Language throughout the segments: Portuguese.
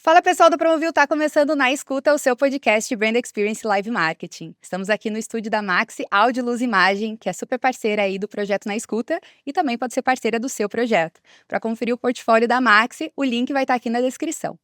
Fala pessoal do Promovil, tá começando Na Escuta, o seu podcast Brand Experience Live Marketing. Estamos aqui no estúdio da Maxi Áudio Luz Imagem, que é super parceira aí do projeto Na Escuta e também pode ser parceira do seu projeto. Para conferir o portfólio da Maxi, o link vai estar aqui na descrição.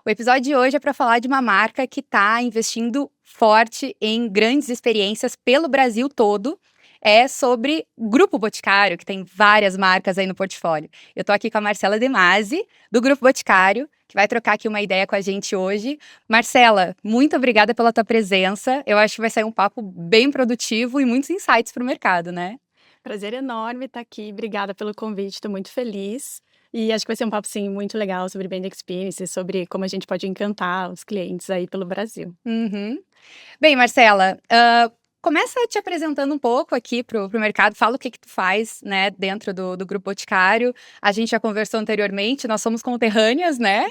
O episódio de hoje é para falar de uma marca que está investindo forte em grandes experiências pelo Brasil todo. É sobre Grupo Boticário, que tem várias marcas aí no portfólio. Eu estou aqui com a Marcela De Masi, do Grupo Boticário, que vai trocar aqui uma ideia com a gente hoje. Marcela, muito obrigada pela tua presença. Eu acho que vai sair um papo bem produtivo e muitos insights para o mercado, né? Prazer enorme estar aqui. Obrigada pelo convite, estou muito feliz. E acho que vai ser um papo, sim, muito legal sobre brand experience, sobre como a gente pode encantar os clientes aí pelo Brasil. Uhum. Bem, Marcela, começa te apresentando um pouco aqui pro mercado, fala o que tu faz, né, dentro do Grupo Boticário. A gente já conversou anteriormente, nós somos conterrâneas, né?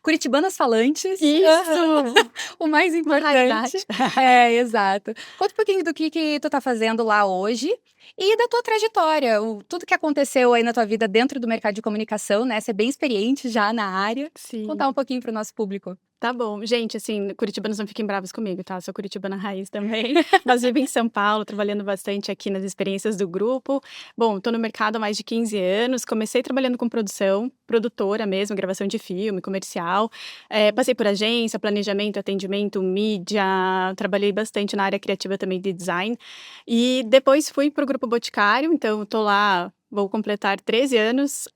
Curitibanas falantes. Aham. Isso! O mais Uma importante. raridade. É, exato. Conta um pouquinho do que tu tá fazendo lá hoje e da tua trajetória, tudo que aconteceu aí na tua vida dentro do mercado de comunicação, né? Você é bem experiente já na área. Sim. Contar um pouquinho pro nosso público. Tá bom. Gente, assim, curitibanos não fiquem bravos comigo, tá? Sou curitibana raiz também, mas vivo em São Paulo, trabalhando bastante aqui nas experiências do grupo. Bom, tô no mercado há mais de 15 anos, comecei trabalhando com produção, produtora mesmo, gravação de filme, comercial. Passei por agência, planejamento, atendimento, mídia, trabalhei bastante na área criativa também de design. E depois fui para o Grupo Boticário, então tô lá, vou completar 13 anos,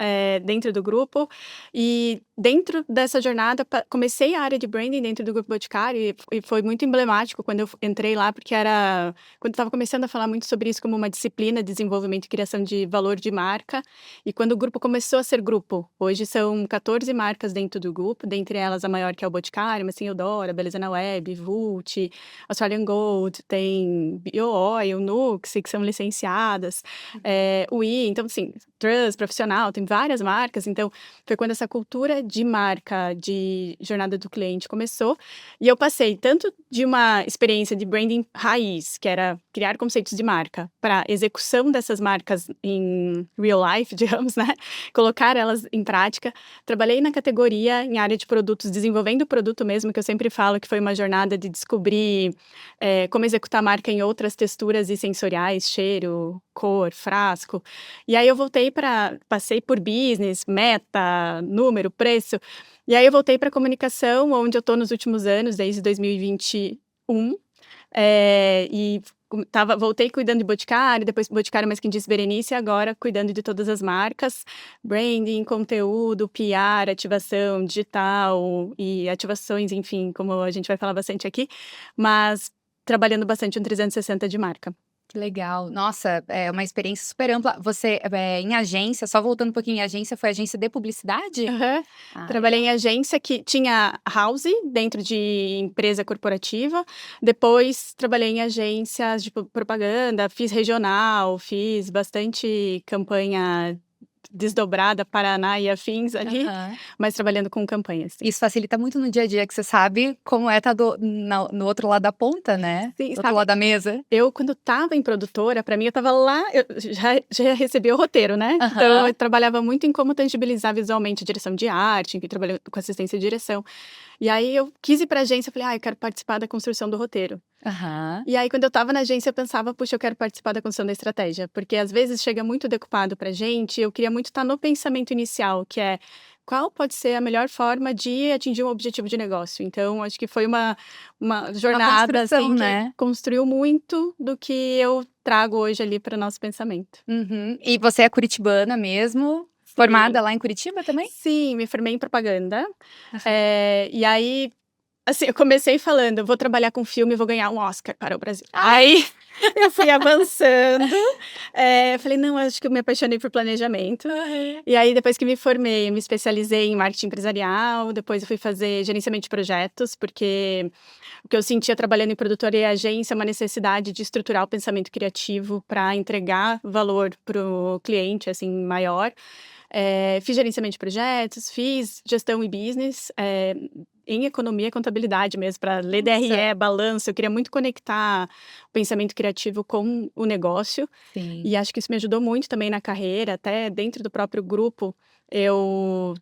dentro do grupo. E dentro dessa jornada, comecei a área de branding dentro do Grupo Boticário e foi muito emblemático quando eu entrei lá, porque era quando estava começando a falar muito sobre isso como uma disciplina, desenvolvimento e criação de valor de marca. E quando o grupo começou a ser grupo, hoje são 14 marcas dentro do grupo, dentre elas a maior que é o Boticário, mas tem Eudora, Beleza na Web, Vult, Australian Gold, tem BioOil, Nux, que são licenciadas, UI, então assim, Trust, Profissional, tem várias marcas, então foi quando essa cultura de marca, de jornada do cliente começou, e eu passei tanto de uma experiência de branding raiz, que era criar conceitos de marca, para execução dessas marcas em real life, digamos, né? Colocar elas em prática. Trabalhei na categoria, em área de produtos, desenvolvendo o produto mesmo, que eu sempre falo que foi uma jornada de descobrir como executar a marca em outras texturas e sensoriais, cheiro, cor, frasco. E aí eu passei por business, meta, número, preço. E aí eu voltei para comunicação, onde eu estou nos últimos anos, desde 2021. Voltei cuidando de Boticário, depois Boticário, mais quem disse Berenice, e agora cuidando de todas as marcas, branding, conteúdo, PR, ativação digital e ativações, enfim, como a gente vai falar bastante aqui, mas trabalhando bastante no 360 de marca. Que legal. Nossa, é uma experiência super ampla. Você, em agência, só voltando um pouquinho em agência, foi agência de publicidade? Aham. Ah, Trabalhei legal. em agência que tinha house dentro de empresa corporativa. Depois trabalhei em agências de propaganda, fiz regional, fiz bastante campanha desdobrada, Paraná e afins ali, Aham. mas trabalhando com campanhas, sim. Isso facilita muito no dia a dia, que você sabe como é estar no outro lado da ponta, né? Sim, Do outro lado sabe, da mesa. eu quando estava em produtora, para mim eu estava lá, eu já recebia o roteiro, né, então Aham. eu trabalhava muito em como tangibilizar visualmente a direção de arte, enfim, trabalhei com assistência de direção. E aí eu quis ir pra agência, eu falei: "Ah, eu quero participar da construção do roteiro". Aham. E aí quando eu estava na agência eu pensava: "Puxa, eu quero participar da construção da estratégia", porque às vezes chega muito decupado pra gente, eu queria muito estar no pensamento inicial, que é: qual pode ser a melhor forma de atingir um objetivo de negócio? Então acho que foi uma Uma jornada, construção, assim, que né? construiu muito do que eu trago hoje ali para o nosso pensamento. Uhum. E você é curitibana mesmo? Formada Sim. lá em Curitiba também? Sim, me formei em propaganda, Aham. e aí, assim, eu comecei falando: "Eu vou trabalhar com filme e vou ganhar um Oscar para o Brasil". Ah, Aí eu fui avançando, falei: "Não, acho que eu me apaixonei por planejamento". aham. E aí depois que me formei, eu me especializei em marketing empresarial, depois eu fui fazer gerenciamento de projetos, porque o que eu sentia trabalhando em produtora e agência é uma necessidade de estruturar o pensamento criativo para entregar valor para o cliente, assim, maior. Fiz gerenciamento de projetos, fiz gestão e business, em economia e contabilidade mesmo, para ler Nossa. DRE, balanço. Eu queria muito conectar o pensamento criativo com o negócio. Sim. E acho que isso me ajudou muito também na carreira, até dentro do próprio grupo. Eu,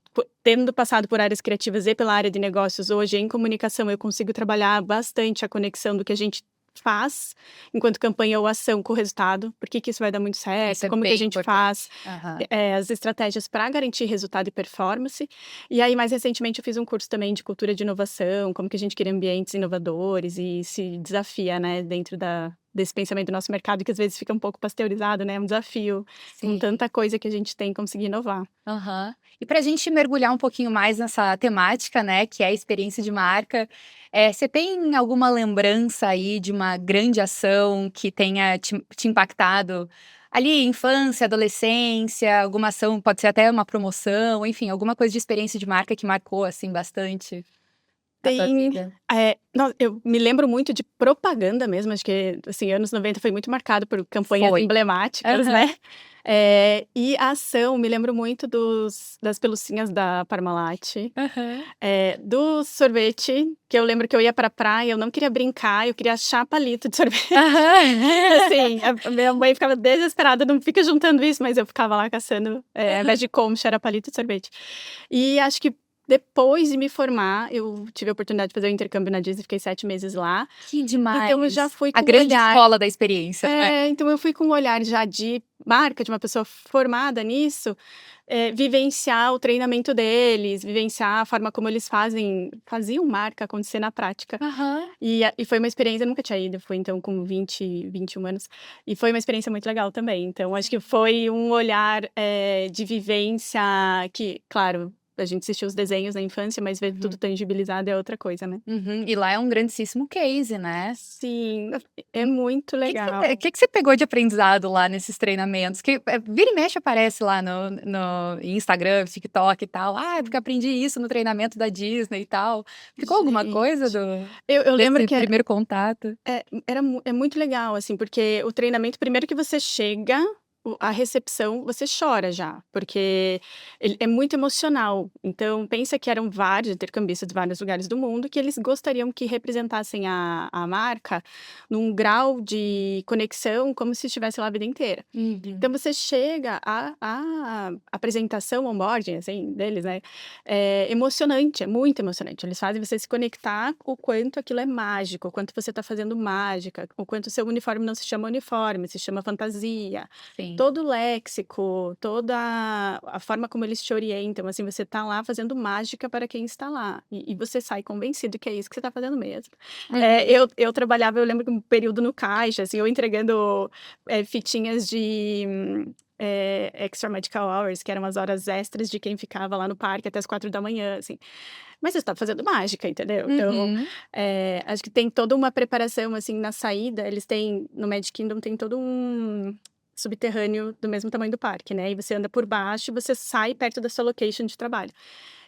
tendo passado por áreas criativas e pela área de negócios, hoje em comunicação eu consigo trabalhar bastante a conexão do que a gente faz enquanto campanha ou ação com o resultado. Por que que isso vai dar muito Isso certo? é Como que a bem gente importante. faz Aham. as estratégias para garantir resultado e performance. E aí, mais recentemente, eu fiz um curso também de cultura de inovação, como que a gente cria ambientes inovadores e se desafia, né, dentro desse pensamento do nosso mercado, que às vezes fica um pouco pasteurizado, né? É um desafio, com Sim. tanta coisa que a gente tem, conseguir inovar. Aham. E para a gente mergulhar um pouquinho mais nessa temática, né, que é a experiência de marca, você tem alguma lembrança aí de uma grande ação que tenha te impactado ali, infância, adolescência, alguma ação, pode ser até uma promoção, enfim, alguma coisa de experiência de marca que marcou, assim, bastante a tua Tem, vida? eu me lembro muito de propaganda mesmo, acho que, assim, anos 90 foi muito marcado por campanhas Foi. emblemáticas, Aham. né. E a ação, me lembro muito das pelucinhas da Parmalat, Aham. do sorvete, que eu lembro que eu ia pra praia, eu não queria brincar, eu queria achar palito de sorvete. Aham. Assim, a minha mãe ficava desesperada: "Não fica juntando isso", mas eu ficava lá caçando, ao invés de concha, era palito de sorvete. E acho que depois de me formar, eu tive a oportunidade de fazer o intercâmbio na Disney, fiquei 7 meses lá, Que então eu já demais. fui A com um grande olhar escola da experiência, né. então eu fui com um olhar já de marca, de uma pessoa formada nisso, vivenciar o treinamento deles, vivenciar a forma como eles faziam marca acontecer na prática. Aham. E foi uma experiência, eu nunca tinha ido, fui então com 21 anos, e foi uma experiência muito legal também. Então acho que foi um olhar, de vivência que, claro, a gente assistiu os desenhos na infância, mas ver tudo Uhum. tangibilizado é outra coisa, né. Uhum. E lá é um grandíssimo case, né. Sim, é Hum, muito legal. que você pegou de aprendizado lá nesses treinamentos? Que, vira e mexe aparece lá no Instagram, TikTok e tal. "Ah, porque aprendi isso no treinamento da Disney e tal". Ficou alguma coisa Gente, eu lembro desse que primeiro contato? é muito legal, assim, porque o treinamento, primeiro que você chega, a recepção, você chora já, porque ele é muito emocional. Então, pensa que eram vários intercambistas de vários lugares do mundo que eles gostariam que representassem a marca num grau de conexão como se estivesse lá a vida inteira. Uhum. Então você chega, a apresentação, onboarding, assim, deles, né, é emocionante, é muito emocionante. Eles fazem você se conectar com o quanto aquilo é mágico, o quanto você está fazendo mágica, o quanto o seu uniforme não se chama uniforme, se chama fantasia. Sim. Todo o léxico, toda a forma como eles te orientam, assim, você tá lá fazendo mágica para quem está lá, e você sai convencido que é isso que você está fazendo mesmo. Uhum. Eu trabalhava, eu lembro que um período no caixa, assim, eu entregando, fitinhas de, extra medical hours, que eram as horas extras de quem ficava lá no parque até as 4 da manhã, assim. Mas você está fazendo mágica, entendeu? Então, Uhum. acho que tem toda uma preparação, assim, na saída, eles têm no Magic Kingdom tem todo um subterrâneo do mesmo tamanho do parque, né, e você anda por baixo e você sai perto da sua location de trabalho.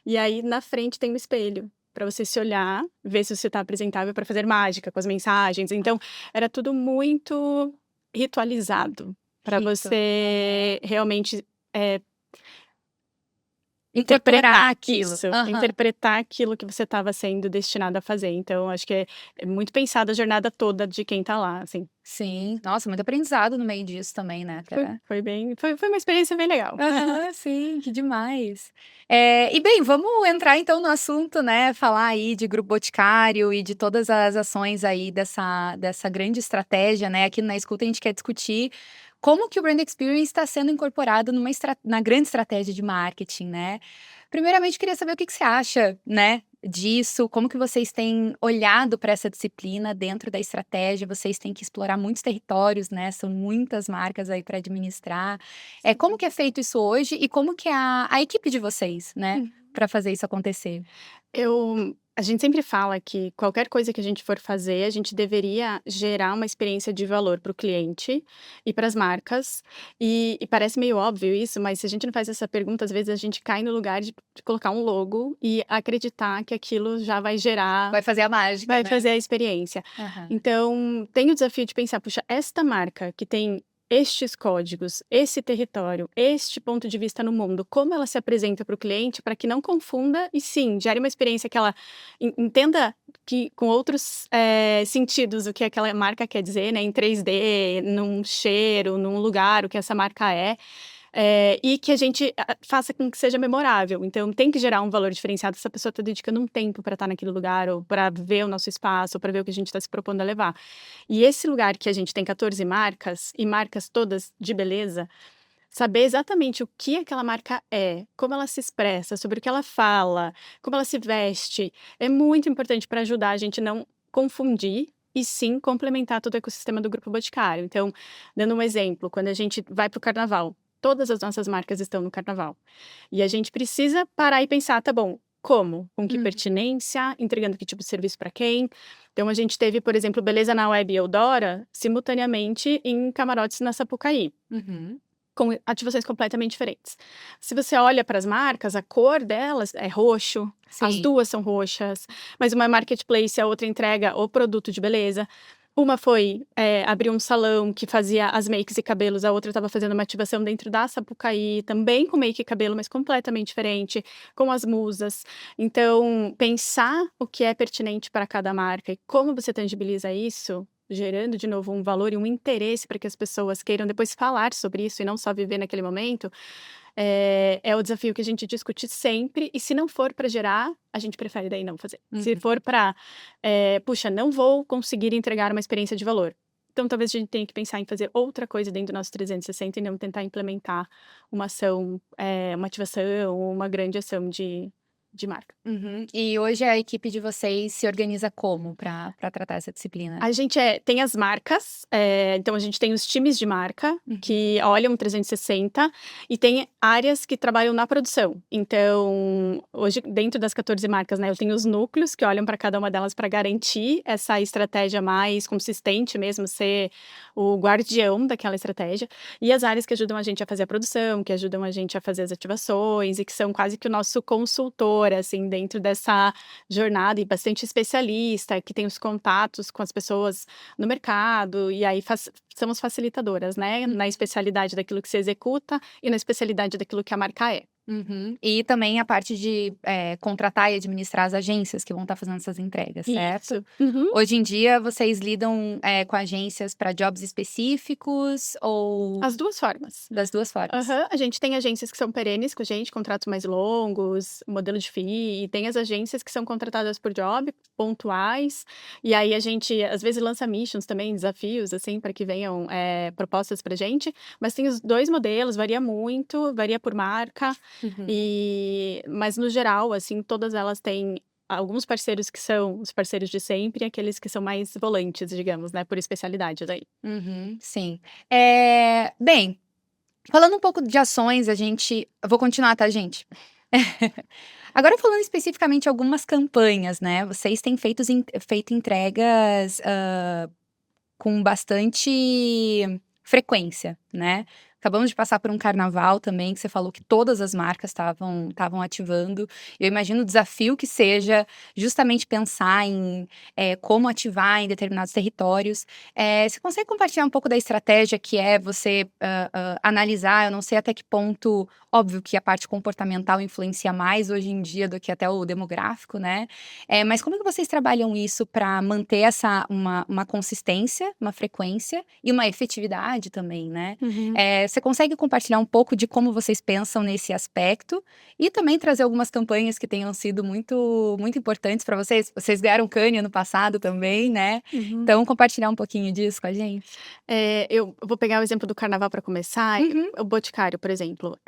E aí na frente tem um espelho, para você se olhar, ver se você está apresentável para fazer mágica com as mensagens, então era tudo muito ritualizado, para Rito. você realmente, eh Incorporar interpretar aquilo. isso, Aham. interpretar aquilo que você estava sendo destinado a fazer. Então acho que é muito pensada a jornada toda de quem tá lá, assim. Sim. Nossa, muito aprendizado no meio disso também, né, Foi uma experiência bem legal. Aham, sim, que demais. E bem, vamos entrar então no assunto, né, falar aí de Grupo Boticário e de todas as ações aí dessa grande estratégia, né, aqui na Escuta a gente quer discutir como que o Brand Experience está sendo incorporado na grande estratégia de marketing, né. Primeiramente queria saber o que que você acha, né, disso, como que vocês têm olhado para essa disciplina dentro da estratégia, vocês têm que explorar muitos territórios, né, são muitas marcas aí para administrar. Como que é feito isso hoje e como que é a equipe de vocês, né, Hum. para fazer isso acontecer? A gente sempre fala que qualquer coisa que a gente for fazer, a gente deveria gerar uma experiência de valor para o cliente e para as marcas. E parece meio óbvio isso, mas se a gente não faz essa pergunta, às vezes a gente cai no lugar de colocar um logo e acreditar que aquilo já vai gerar, Vai fazer a mágica, vai né? fazer a experiência. Aham. Então, tem o desafio de pensar: "Puxa, esta marca que tem estes códigos, esse território, este ponto de vista no mundo, como ela se apresenta para o cliente, para que não confunda e sim, gere uma experiência que ela entenda que com outros sentidos o que aquela marca quer dizer, né, em 3D, num cheiro, num lugar, o que essa marca é. E que a gente faça com que seja memorável. Então, tem que gerar um valor diferenciado se essa pessoa está dedicando um tempo para estar naquele lugar, ou para ver o nosso espaço, ou para ver o que a gente está se propondo a levar. E esse lugar que a gente tem 14 marcas, e marcas todas de beleza, saber exatamente o que aquela marca é, como ela se expressa, sobre o que ela fala, como ela se veste, é muito importante para ajudar a gente não confundir e sim complementar todo o ecossistema do Grupo Boticário. Então, dando um exemplo, quando a gente vai para o carnaval, todas as nossas marcas estão no carnaval. E a gente precisa parar e pensar, tá bom, como? Com que Uhum. pertinência? Entregando que tipo de serviço para quem? Então, a gente teve, por exemplo, Beleza na Web e Eudora simultaneamente em camarotes na Sapucaí Uhum. com ativações completamente diferentes. Se você olha para as marcas, a cor delas é roxo, as Sim. duas são roxas, mas uma é marketplace, a outra entrega o produto de beleza. Uma foi abrir um salão que fazia as makes e cabelos, a outra estava fazendo uma ativação dentro da Sapucaí, também com make e cabelo, mas completamente diferente, com as musas. Então, pensar o que é pertinente para cada marca e como você tangibiliza isso, gerando de novo um valor e um interesse para que as pessoas queiram depois falar sobre isso e não só viver naquele momento, é o desafio que a gente discute sempre. E se não for para gerar, a gente prefere daí não fazer. Se Uhum. for para, puxa, não vou conseguir entregar uma experiência de valor. Então, talvez a gente tenha que pensar em fazer outra coisa dentro do nosso 360 e não tentar implementar uma ação, uma ativação, uma grande ação de marca. Uhum. E hoje a equipe de vocês se organiza como para tratar essa disciplina? A gente tem as marcas, então a gente tem os times de marca Uhum. que olham 360 e tem áreas que trabalham na produção. Então, hoje, dentro das 14 marcas, né, eu tenho os núcleos que olham para cada uma delas para garantir essa estratégia mais consistente mesmo, ser o guardião daquela estratégia. E as áreas que ajudam a gente a fazer a produção, que ajudam a gente a fazer as ativações e que são quase que o nosso consultor, assim, dentro dessa jornada e bastante especialista, que tem os contatos com as pessoas no mercado, e aí somos facilitadoras, né, na especialidade daquilo que se executa e na especialidade daquilo que a marca é. Uhum. E também a parte de contratar e administrar as agências que vão estar fazendo essas entregas, certo? Isso. Uhum. Hoje em dia, vocês lidam com agências para jobs específicos ou As 2 formas. das duas formas? Aham. A gente tem agências que são perenes com a gente, contratos mais longos, modelo de FII, e tem as agências que são contratadas por job, pontuais, e aí a gente, às vezes, lança missions também, desafios, assim, para que venham, propostas pra gente, mas tem os 2 modelos, varia muito, varia por marca, Uhum. mas no geral, assim, todas elas têm alguns parceiros que são os parceiros de sempre e aqueles que são mais volantes, digamos, né, por especialidade daí. Uhum, sim. Bem, falando um pouco de ações, eu vou continuar, tá, gente? Agora falando especificamente algumas campanhas, né, vocês têm feito entregas, com bastante frequência, né. Acabamos de passar por um carnaval também, que você falou que todas as marcas estavam ativando. Eu imagino o desafio que seja justamente pensar em, como ativar em determinados territórios. Você consegue compartilhar um pouco da estratégia que é você, analisar, eu não sei até que ponto óbvio que a parte comportamental influencia mais hoje em dia do que até o demográfico, né, mas como que vocês trabalham isso para manter uma consistência, uma frequência e uma efetividade também, né? Uhum. Você consegue compartilhar um pouco de como vocês pensam nesse aspecto e também trazer algumas campanhas que tenham sido muito muito importantes para vocês? Vocês ganharam Cannes ano passado também, né? Uhum. Então compartilhar um pouquinho disso com a gente. Eu vou pegar o exemplo do carnaval para começar. Uhum. O Boticário, por exemplo,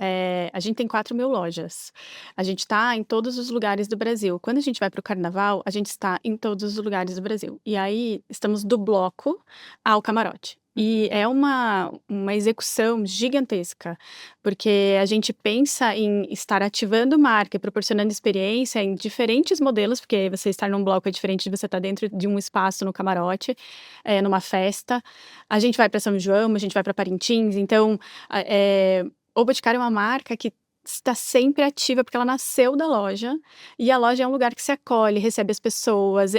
a gente tem 4.000 lojas. A gente está em todos os lugares do Brasil. Quando a gente vai para o carnaval, a gente está em todos os lugares do Brasil. E aí, estamos do bloco ao camarote. E é uma execução gigantesca, porque a gente pensa em estar ativando marca e proporcionando experiência em diferentes modelos, porque você estar num bloco é diferente de você estar dentro de um espaço no camarote, numa festa. A gente vai para São João, a gente vai para Parintins, então, o Boticário é uma marca que está sempre ativa, porque ela nasceu da loja, e a loja é um lugar que se acolhe, recebe as pessoas,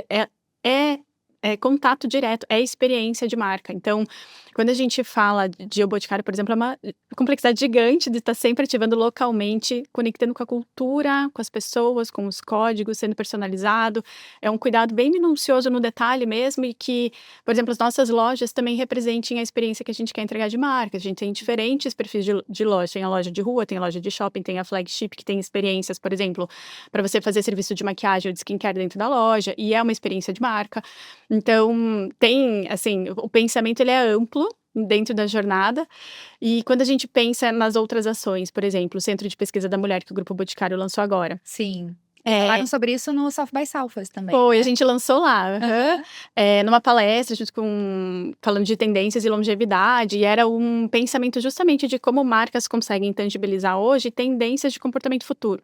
é é contato direto, é experiência de marca. Então, quando a gente fala de O Boticário, por exemplo, é uma complexidade gigante de estar sempre ativando localmente, conectando com a cultura, com as pessoas, com os códigos, sendo personalizado. É um cuidado bem minucioso no detalhe mesmo e que, por exemplo, as nossas lojas também representem a experiência que a gente quer entregar de marca. A gente tem diferentes perfis de loja. Tem a loja de rua, tem a loja de shopping, tem a flagship, que tem experiências, por exemplo, para você fazer serviço de maquiagem ou de skincare dentro da loja, e é uma experiência de marca. Então, tem, assim, o pensamento ele é amplo dentro da jornada, e quando a gente pensa nas outras ações, por exemplo, o Centro de Pesquisa da Mulher que o Grupo Boticário lançou agora. Sim. É, Falaram sobre isso no South by Southwest também, foi, a né? gente lançou lá, Aham. numa palestra junto falando de tendências e longevidade, e era um pensamento justamente de como marcas conseguem tangibilizar hoje tendências de comportamento futuro.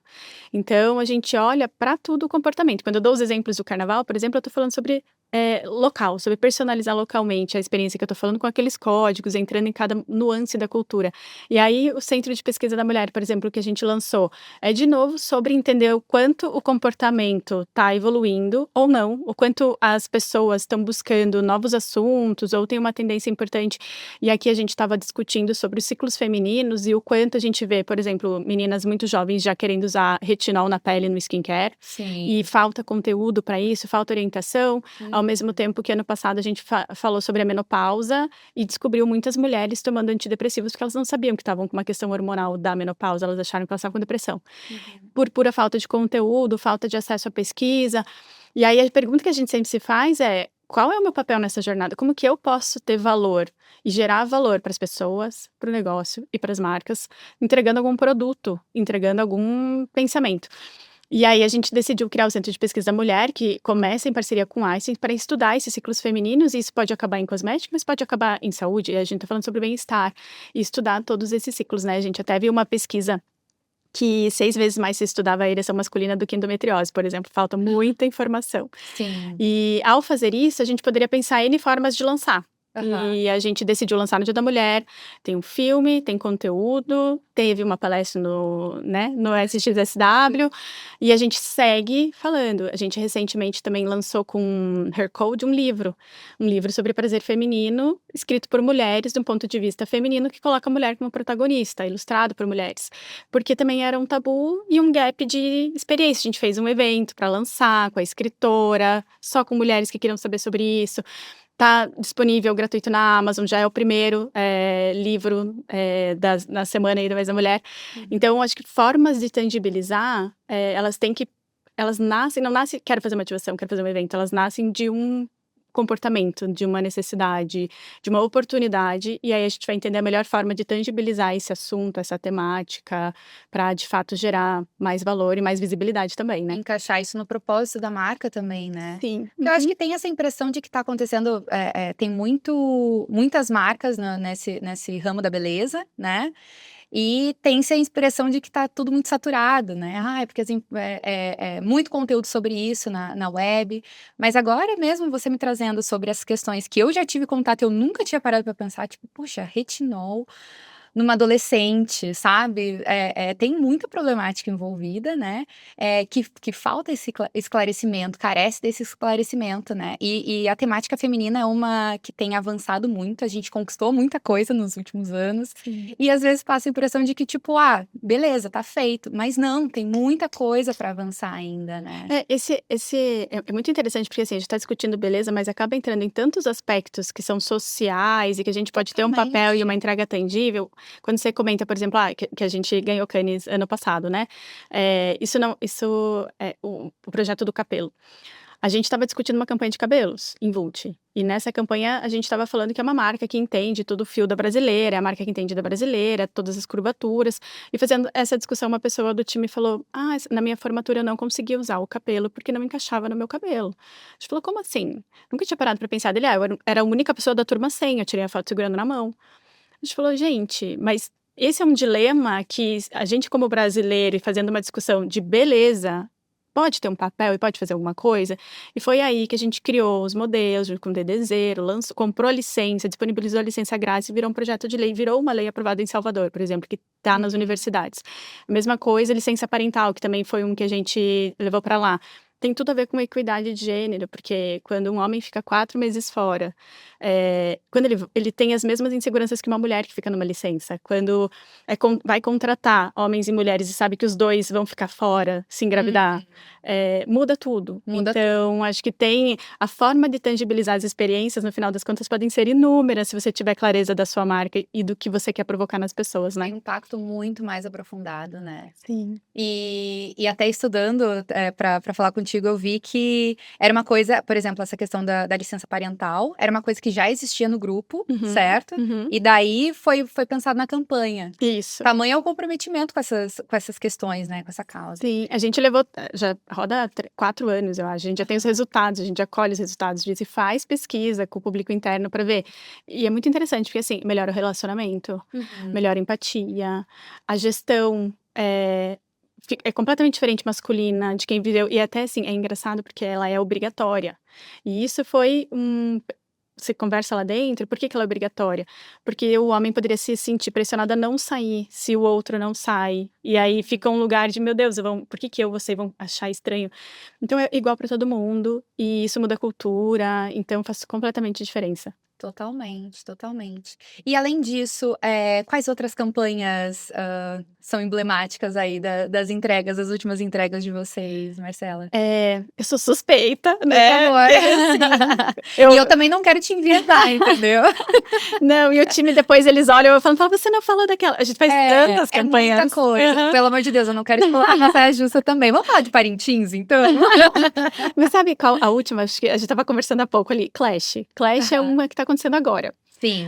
Então, a gente olha para tudo o comportamento. Quando eu dou os exemplos do carnaval, por exemplo, eu estou falando sobre local, sobre personalizar localmente a experiência que eu estou falando com aqueles códigos, entrando em cada nuance da cultura. E aí, o Centro de Pesquisa da Mulher, por exemplo, que a gente lançou, é de novo sobre entender o quanto o comportamento está evoluindo ou não, o quanto as pessoas estão buscando novos assuntos ou tem uma tendência importante. E aqui a gente estava discutindo sobre os ciclos femininos e o quanto a gente vê, por exemplo, meninas muito jovens já querendo usar retinol na pele no skincare. Sim. E falta conteúdo para isso, falta orientação. Ao mesmo tempo que ano passado a gente falou sobre a menopausa e descobriu muitas mulheres tomando antidepressivos porque elas não sabiam que estavam com uma questão hormonal da menopausa, elas acharam que elas estavam com depressão. Por pura falta de conteúdo, falta de acesso à pesquisa. E aí a pergunta que a gente sempre se faz é: qual é o meu papel nessa jornada? Como que eu posso ter valor e gerar valor para as pessoas, para o negócio e para as marcas, entregando algum produto, entregando algum pensamento? E aí a gente decidiu criar o Centro de Pesquisa da Mulher, que começa em parceria com o Einstein para estudar esses ciclos femininos, e isso pode acabar em cosmética, mas pode acabar em saúde, e a gente está falando sobre bem-estar, e estudar todos esses ciclos, né? A gente até viu uma pesquisa que 6 vezes mais se estudava a ereção masculina do que endometriose, por exemplo. Falta muita informação. Sim. E ao fazer isso, a gente poderia pensar em formas de lançar. Aham. E a gente decidiu lançar no Dia da Mulher. Tem um filme, tem conteúdo, teve uma palestra no SXSW, e a gente segue falando. A gente recentemente também lançou com Her Code um livro sobre prazer feminino, escrito por mulheres, de um ponto de vista feminino, que coloca a mulher como protagonista, ilustrado por mulheres. Porque também era um tabu e um gap de experiência. A gente fez um evento para lançar com a escritora, só com mulheres que queriam saber sobre isso. Tá disponível gratuito na Amazon, já é o primeiro livro na semana aí do Mês da Mulher. Então, acho que formas de tangibilizar, elas nascem, não nascem, quero fazer uma ativação, quero fazer um evento, elas nascem de um comportamento, de uma necessidade, de uma oportunidade, e aí a gente vai entender a melhor forma de tangibilizar esse assunto, essa temática, para de fato gerar mais valor e mais visibilidade também, né? Encaixar isso no propósito da marca também, né? Sim. Eu acho que tem essa impressão de que está acontecendo, tem muitas marcas nesse ramo da beleza, né? E tem-se a impressão de que está tudo muito saturado, né? É porque assim, muito conteúdo sobre isso na web. Mas agora mesmo você me trazendo sobre as questões que eu já tive contato, eu nunca tinha parado para pensar, tipo, poxa, retinol numa adolescente, sabe? Tem muita problemática envolvida, né? Que falta esse esclarecimento, carece desse esclarecimento, né? E a temática feminina é uma que tem avançado muito, a gente conquistou muita coisa nos últimos anos, Sim. e às vezes passa a impressão de que, tipo, beleza, tá feito, mas não, tem muita coisa para avançar ainda, né? Esse é muito interessante, porque assim, a gente está discutindo beleza, mas acaba entrando em tantos aspectos que são sociais e que a gente pode ter um papel Totalmente. e uma entrega tangível. Quando você comenta, por exemplo, que a gente ganhou Cannes ano passado, né? Isso é o projeto do Capelo. A gente estava discutindo uma campanha de cabelos em Vult. E nessa campanha a gente estava falando que é uma marca que entende todo o fio da brasileira, é a marca que entende da brasileira, todas as curvaturas. E fazendo essa discussão, uma pessoa do time falou: na minha formatura eu não conseguia usar o cabelo porque não encaixava no meu cabelo. A gente falou: como assim? Nunca tinha parado para pensar dele. Eu era a única pessoa da turma sem, eu tirei a foto segurando na mão. A gente falou: gente, mas esse é um dilema que a gente, como brasileiro, e fazendo uma discussão de beleza, pode ter um papel e pode fazer alguma coisa. E foi aí que a gente criou os modelos, junto com o DDZero, comprou a licença, disponibilizou a licença grátis e virou um projeto de lei, virou uma lei aprovada em Salvador, por exemplo, que está nas universidades. A mesma coisa, licença parental, que também foi um que a gente levou para lá. tem tudo a ver com equidade de gênero, porque quando um homem fica 4 meses fora, quando ele tem as mesmas inseguranças que uma mulher que fica numa licença. Quando vai contratar homens e mulheres e sabe que os 2 vão ficar fora, se engravidar, muda tudo. Muda Então, acho que tem a forma de tangibilizar as experiências, no final das contas, podem ser inúmeras, se você tiver clareza da sua marca e do que você quer provocar nas pessoas, né? Tem um impacto muito mais aprofundado, né? Sim. E até estudando para falar contigo, eu vi que era uma coisa, por exemplo, essa questão da licença parental, era uma coisa que já existia no grupo, certo? Uhum. E daí foi pensado na campanha. Isso. Tamanho é o comprometimento com essas questões, né? Com essa causa. Sim, a gente levou, já roda 4 anos, eu acho. A gente já tem os resultados, a gente já colhe os resultados disso e faz pesquisa com o público interno para ver. E é muito interessante, porque assim, melhora o relacionamento, melhora a empatia, a gestão é completamente diferente masculina de quem viveu. E até assim, é engraçado porque ela é obrigatória. E isso foi você conversa lá dentro, por que que ela é obrigatória? Porque o homem poderia se sentir pressionado a não sair, se o outro não sai. E aí fica um lugar de, meu Deus, por que que você vão achar estranho? Então é igual para todo mundo, e isso muda a cultura, então faz completamente diferença. Totalmente, totalmente. E além disso, quais outras campanhas são emblemáticas aí das entregas, das últimas entregas de vocês, Marcela? Eu sou suspeita, Por né? favor. Assim, E eu também não quero te enviesar, entendeu? Não, e o time depois eles olham e falam, você não falou daquela. A gente faz tantas campanhas. Muita coisa. Pelo amor de Deus, eu não quero explorar na saia justa também. Vamos falar de Parintins, então? Mas sabe qual a última? Acho que a gente tava conversando há pouco ali. Clash. Clash é uma que tá acontecendo agora. Sim.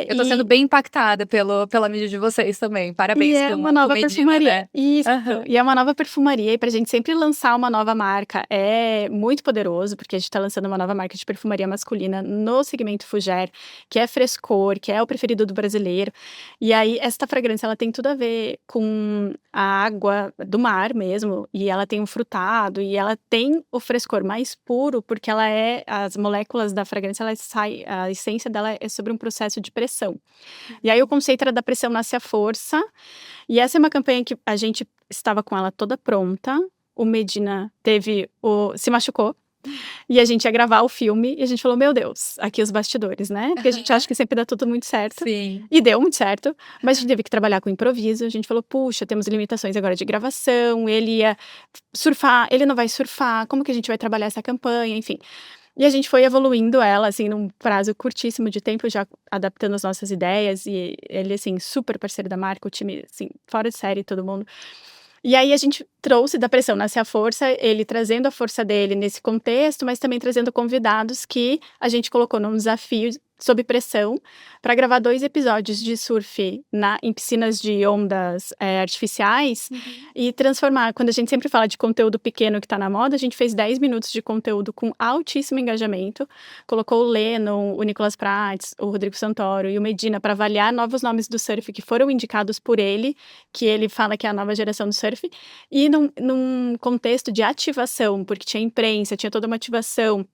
Eu tô sendo bem impactada pela mídia de vocês também. Parabéns. E é uma nova Medina, perfumaria. né? Isso. E é uma nova perfumaria. E pra gente sempre lançar uma nova marca é muito poderoso, porque a gente tá lançando uma nova marca de perfumaria masculina no segmento Fougère, que é frescor, que é o preferido do brasileiro. E aí, esta fragrância, ela tem tudo a ver com a água do mar mesmo. E ela tem um frutado, e ela tem o frescor mais puro, porque as moléculas da fragrância, a essência dela é sobre um processo de pressão. E aí o conceito era da pressão nasce a força. E essa é uma campanha que a gente estava com ela toda pronta. O Medina se machucou. E a gente ia gravar o filme e a gente falou, meu Deus, aqui os bastidores, né? Porque a gente acha que sempre dá tudo muito certo. Sim. E deu muito certo, mas a gente teve que trabalhar com improviso. A gente falou, puxa, temos limitações agora de gravação, ele ia surfar, ele não vai surfar, como que a gente vai trabalhar essa campanha, enfim. E a gente foi evoluindo ela, assim, num prazo curtíssimo de tempo, já adaptando as nossas ideias. E ele, assim, super parceiro da marca, o time, assim, fora de série, todo mundo. E aí a gente trouxe da pressão nasce a força, ele trazendo a força dele nesse contexto, mas também trazendo convidados que a gente colocou num desafio sob pressão para gravar 2 episódios de surf em piscinas de ondas artificiais e transformar. Quando a gente sempre fala de conteúdo pequeno que está na moda, a gente fez 10 minutos de conteúdo com altíssimo engajamento, colocou o Lennon, o Nicolas Prates, o Rodrigo Santoro e o Medina para avaliar novos nomes do surf que foram indicados por ele, que ele fala que é a nova geração do surf, e num contexto de ativação, porque tinha imprensa, tinha toda uma ativação.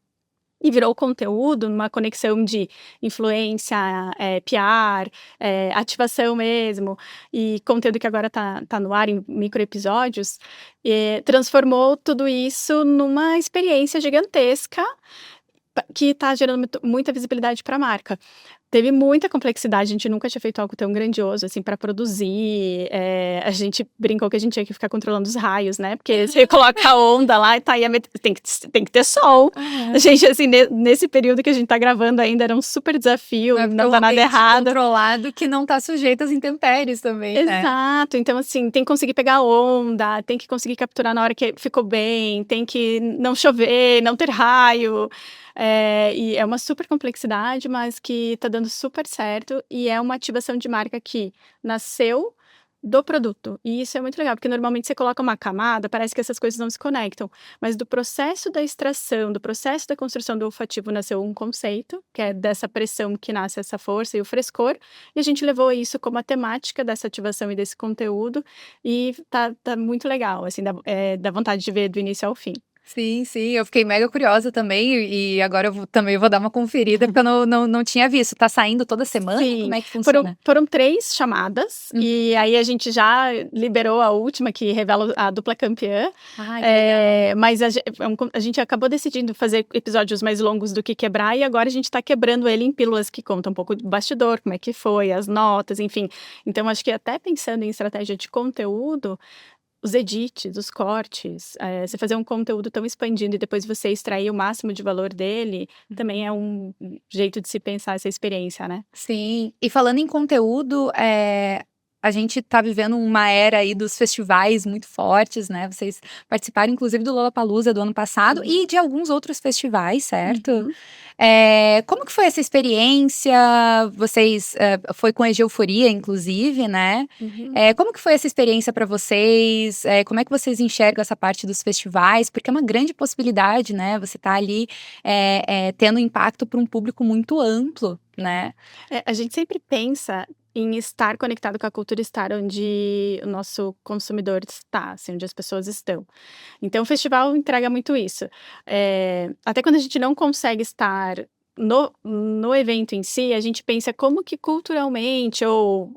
E virou conteúdo numa conexão de influência, PR, ativação mesmo, e conteúdo que agora tá no ar em microepisódios, transformou tudo isso numa experiência gigantesca que está gerando muita visibilidade para a marca. Teve muita complexidade, a gente nunca tinha feito algo tão grandioso, assim, para produzir. A gente brincou que a gente tinha que ficar controlando os raios, né? Porque você coloca a onda lá e tá aí, tem que ter sol. A gente, assim, nesse período que a gente tá gravando ainda, era um super desafio, não dá nada errado. Controlado que não tá sujeito às intempéries também, né? Exato, então assim, tem que conseguir pegar a onda, tem que conseguir capturar na hora que ficou bem, tem que não chover, não ter raio. E é uma super complexidade, mas que tá dando super certo, e é uma ativação de marca que nasceu do produto. E isso é muito legal, porque normalmente você coloca uma camada, parece que essas coisas não se conectam. Mas do processo da extração, do processo da construção do olfativo, nasceu um conceito, que é dessa pressão que nasce essa força e o frescor. E a gente levou isso como a temática dessa ativação e desse conteúdo. E tá muito legal, assim, dá vontade de ver do início ao fim. Sim, sim, eu fiquei mega curiosa também e agora também vou dar uma conferida, porque eu não tinha visto. Tá saindo toda semana? Como Sim, é que foram funciona? foram 3 chamadas, Uhum. e aí a gente já liberou a última, que revela a dupla campeã. Ai, que legal. Mas a gente acabou decidindo fazer episódios mais longos do que quebrar, e agora a gente tá quebrando ele em pílulas que contam um pouco do bastidor, como é que foi, as notas, enfim. Então acho que até pensando em estratégia de conteúdo, os edits, os cortes, você fazer um conteúdo tão expandido e depois você extrair o máximo de valor dele, também é um jeito de se pensar essa experiência, né. Sim. E falando em conteúdo, a gente tá vivendo uma era aí dos festivais muito fortes, né, vocês participaram inclusive do Lollapalooza do ano passado Uhum. e de alguns outros festivais, certo? Uhum. Como que foi essa experiência? Vocês, foi com a Egeuforia inclusive, né. Uhum. Como que foi essa experiência para vocês? Como é que vocês enxergam essa parte dos festivais? Porque é uma grande possibilidade, né, você tá ali, tendo impacto para um público muito amplo, né. A gente sempre pensa em estar conectado com a cultura, estar onde o nosso consumidor está, assim, onde as pessoas estão. Então o festival entrega muito isso. Até quando a gente não consegue estar no evento em si, a gente pensa como que culturalmente ou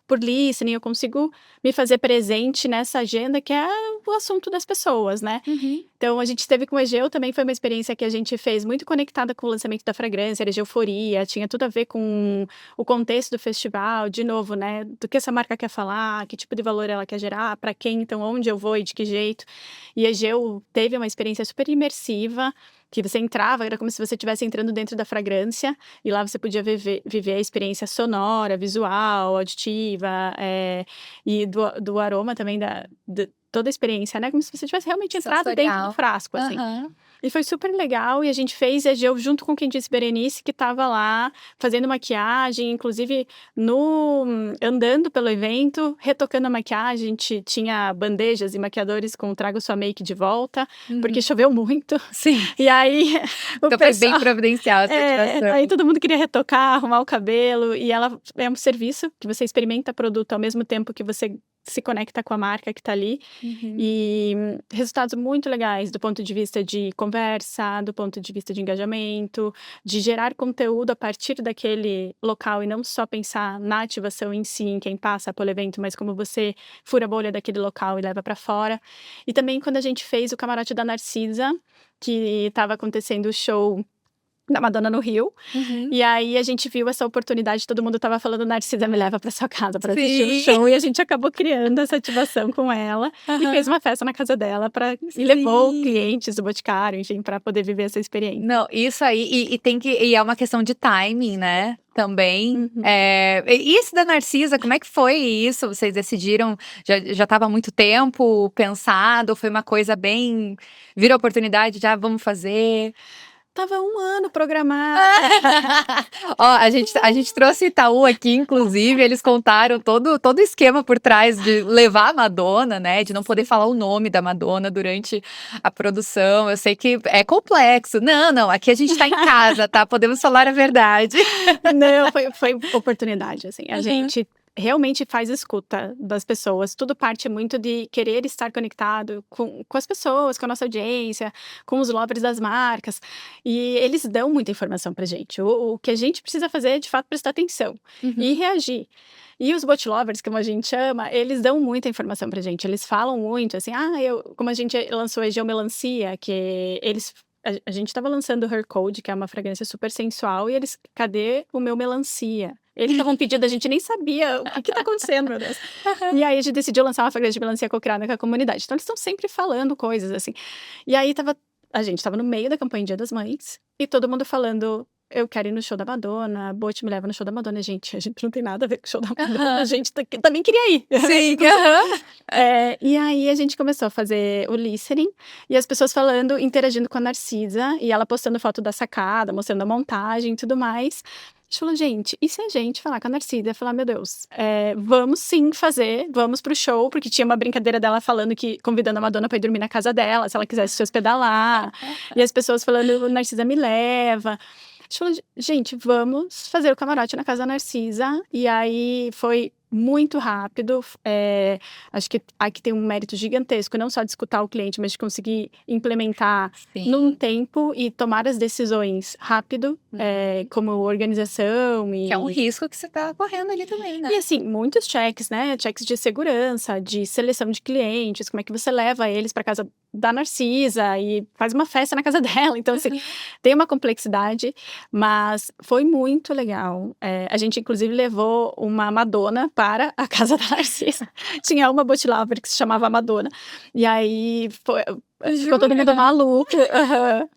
por listening eu consigo me fazer presente nessa agenda que é o assunto das pessoas, né. Uhum. Então a gente esteve com o Egeu, também foi uma experiência que a gente fez muito conectada com o lançamento da fragrância, era Egeuforia, tinha tudo a ver com o contexto do festival, de novo, né, do que essa marca quer falar, que tipo de valor ela quer gerar, para quem, então onde eu vou e de que jeito. E Egeu teve uma experiência super imersiva, que você entrava, era como se você estivesse entrando dentro da fragrância, e lá você podia viver a experiência sonora, visual, auditiva, e do aroma também toda a experiência, né, como se você tivesse realmente entrado dentro do Sensorial. frasco, assim. Aham. E foi super legal, e a gente fez Egeu junto com quem disse Berenice, que estava lá fazendo maquiagem, inclusive andando pelo evento, retocando a maquiagem, a gente tinha bandejas e maquiadores com "traga sua make de volta", porque Uhum. choveu muito, Sim, e aí o então foi bem pessoal providencial essa aí ativação. todo mundo queria retocar, arrumar o cabelo, e ela é um serviço que você experimenta produto ao mesmo tempo que você se conecta com a marca que tá ali, Uhum. e resultados muito legais do ponto de vista de conversa, do ponto de vista de engajamento, de gerar conteúdo a partir daquele local e não só pensar na ativação em si, em quem passa pelo evento, mas como você fura a bolha daquele local e leva para fora. E também quando a gente fez o camarote da Narcisa, que estava acontecendo o show da Madonna no Rio, Uhum. e aí a gente viu essa oportunidade, todo mundo estava falando: "Narcisa, me leva para sua casa para assistir o Sim. show", e a gente acabou criando essa ativação com ela, e fez Aham. uma festa na casa dela e levou Sim. clientes do Boticário, enfim, para poder viver essa experiência. Não, isso aí e tem que e é uma questão de timing, né, também. Uhum. E esse da Narcisa, como é que foi isso? Vocês decidiram já estava há muito tempo pensado, ou foi uma coisa bem virou oportunidade, já vamos fazer? Estava 1 ano programado. Ó, a gente trouxe Itaú aqui, inclusive, eles contaram todo o esquema por trás de levar a Madonna, né, de não poder falar o nome da Madonna durante a produção. Eu sei que é complexo. Não, não, aqui a gente tá em casa, tá, podemos falar a verdade. Não, foi oportunidade, assim, a Aham. gente realmente faz escuta das pessoas, tudo parte muito de querer estar conectado com as pessoas, com a nossa audiência, com os lovers das marcas, e eles dão muita informação pra gente, o que a gente precisa fazer é de fato prestar atenção, Uhum. e reagir. E os bot lovers, como a gente chama, eles dão muita informação pra gente, eles falam muito, assim, como a gente lançou a Egeu Melancia, que eles a gente estava lançando o Her Code, que é uma fragrância super sensual, e eles: "Cadê o meu melancia?". Eles estavam pedindo, a gente nem sabia o que tá acontecendo, meu Deus. Aham. E aí a gente decidiu lançar uma fragrância de melancia co-criada com a comunidade. Então eles estão sempre falando coisas, assim. E aí a gente estava no meio da campanha Dia das Mães, e todo mundo falando: "Eu quero ir no show da Madonna, Bot me leva no show da Madonna". Gente, a gente não tem nada a ver com o show da Madonna, a Aham. gente também queria ir. Sim, aham. E aí a gente começou a fazer o listening, e as pessoas falando, interagindo com a Narcisa, e ela postando foto da sacada, mostrando a montagem e tudo mais. A gente falou: "Gente, e se a gente falar com a Narcisa e falar: 'Meu Deus, vamos sim fazer, vamos pro show'", porque tinha uma brincadeira dela falando que convidando a Madonna pra ir dormir na casa dela, se ela quisesse se hospedar lá, e as pessoas falando: "Narcisa, me leva". A gente falou: "Gente, vamos fazer o camarote na casa da Narcisa", e aí foi muito rápido. Acho que aqui tem um mérito gigantesco, não só de escutar o cliente, mas de conseguir implementar num Sim. tempo e tomar as decisões rápido, como organização Que é um e risco que você tá correndo ali também, né? e assim, muitos cheques, né? Cheques de segurança, de seleção de clientes, como é que você leva eles para casa da Narcisa e faz uma festa na casa dela. Então, assim, tem uma complexidade, mas foi muito legal. A gente, inclusive, levou uma Madonna para a casa da Narcisa. Tinha uma botilover que se chamava Madonna. E aí ficou todo mundo Jura? maluco,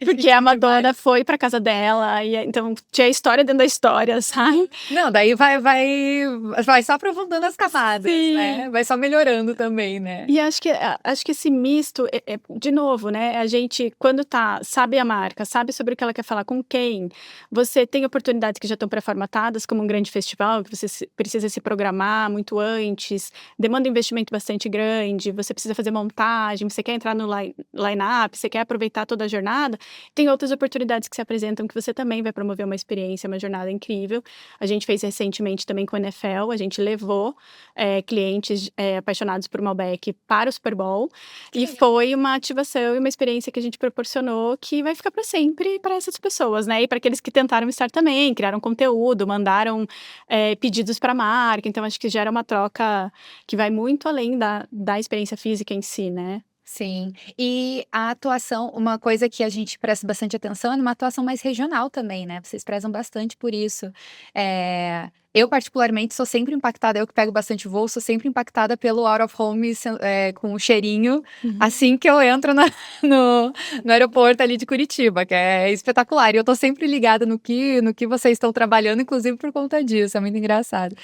porque a Madonna foi para casa dela. E, então, tinha história dentro da história, sabe? Não, daí vai só aprofundando as camadas, Sim. né? Vai só melhorando também, né? E acho que esse misto, de novo, né, a gente quando sabe a marca, sabe sobre o que ela quer falar com quem, você tem oportunidades que já estão pré-formatadas, como um grande festival, que você precisa se programar muito antes, demanda um investimento bastante grande, você precisa fazer montagem, você quer entrar no line-up, você quer aproveitar toda a jornada, tem outras oportunidades que se apresentam que você também vai promover uma experiência, uma jornada incrível. A gente fez recentemente também com a NFL, a gente levou clientes apaixonados por Malbec para o Super Bowl. E foi uma ativação e uma experiência que a gente proporcionou que vai ficar para sempre para essas pessoas, né? E para aqueles que tentaram estar também, criaram conteúdo, mandaram pedidos para a marca. Então, acho que gera uma troca que vai muito além da experiência física em si, né? Sim. E a atuação, uma coisa que a gente presta bastante atenção é numa atuação mais regional também, né? Vocês prezam bastante por isso. Eu, particularmente, sou sempre impactada, eu que pego bastante voo, sou sempre impactada pelo out of home com o cheirinho, assim que eu entro no aeroporto ali de Curitiba, que é espetacular. E eu tô sempre ligada no que vocês estão trabalhando, inclusive por conta disso, é muito engraçado.